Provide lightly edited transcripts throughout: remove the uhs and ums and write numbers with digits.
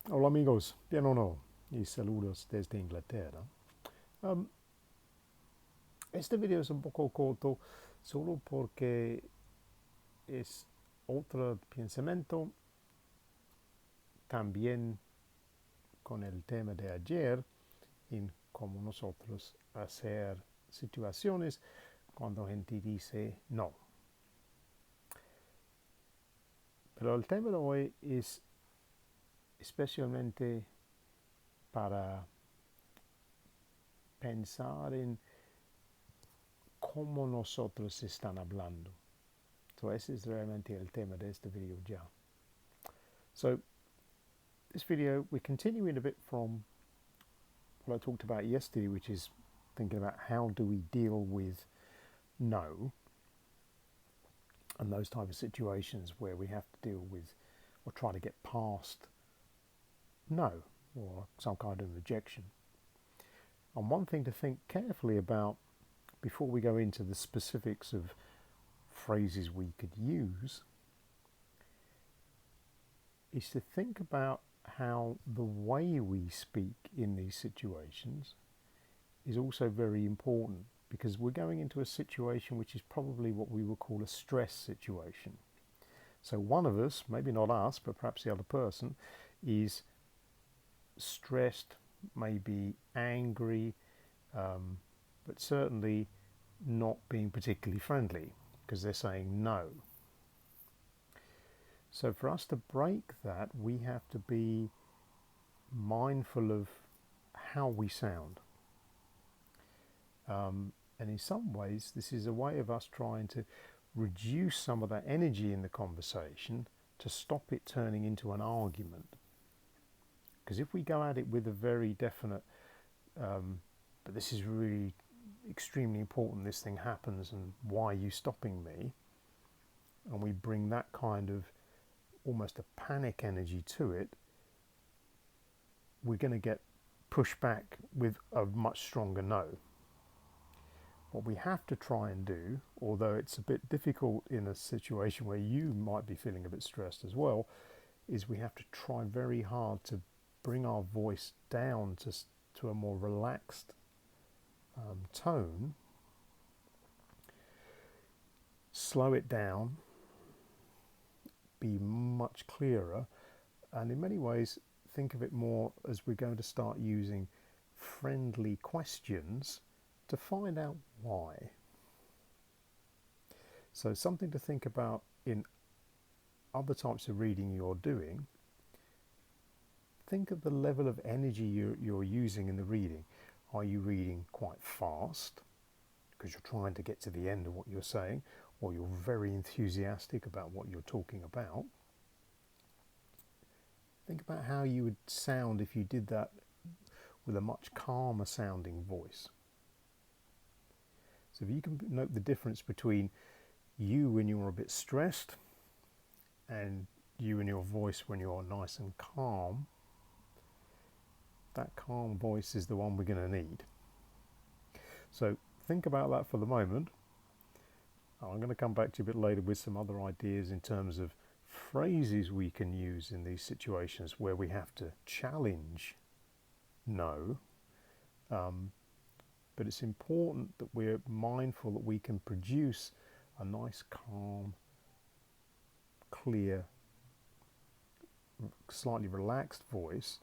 Hola amigos, bien o no, y saludos desde Inglaterra. Um, este video es un poco corto solo porque es otro pensamiento también con el tema de ayer en cómo nosotros hacer situaciones cuando gente dice no. Pero el tema de hoy es especialmente para pensar en cómo nosotros están hablando. So ese es realmente el tema de este video ya. So this video, we're continuing a bit from what I talked about yesterday, which is thinking about how do we deal with no and those type of situations where we have to deal with or try to get past no or some kind of rejection. And one thing to think carefully about before we go into the specifics of phrases we could use is to think about how the way we speak in these situations is also very important, because we're going into a situation which is probably what we would call a stress situation. So one of us, maybe not us, but perhaps the other person, is stressed, maybe angry, but certainly not being particularly friendly because they're saying no. So for us to break that, we have to be mindful of how we sound. And in some ways, this is a way of us trying to reduce some of that energy in the conversation to stop it turning into an argument. Because if we go at it with a very definite, but this is really extremely important, this thing happens, and why are you stopping me? And we bring that kind of almost a panic energy to it, we're going to get pushed back with a much stronger no. What we have to try and do, although it's a bit difficult in a situation where you might be feeling a bit stressed as well, is we have to try very hard to bring our voice down to a more relaxed tone, slow it down, be much clearer, and in many ways think of it more as we're going to start using friendly questions to find out why. So something to think about in other types of reading you're doing. Think of the level of energy you're using in the reading. Are you reading quite fast because you're trying to get to the end of what you're saying, or you're very enthusiastic about what you're talking about? Think about how you would sound if you did that with a much calmer sounding voice. So if you can note the difference between you when you're a bit stressed and you and your voice when you're nice and calm, that calm voice is the one we're going to need. So think about that for the moment. I'm going to come back to you a bit later with some other ideas in terms of phrases we can use in these situations where we have to challenge no. But it's important that we're mindful that we can produce a nice, calm, clear, slightly relaxed voice.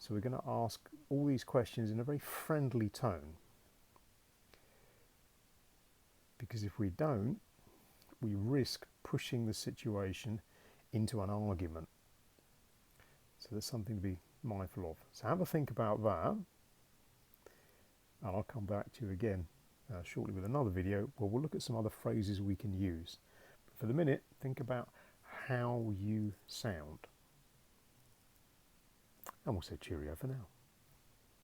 So we're going to ask all these questions in a very friendly tone. Because if we don't, we risk pushing the situation into an argument. So there's something to be mindful of. So have a think about that. And I'll come back to you again shortly with another video where we'll look at some other phrases we can use. But for the minute, think about how you sound. And we'll say cheerio for now.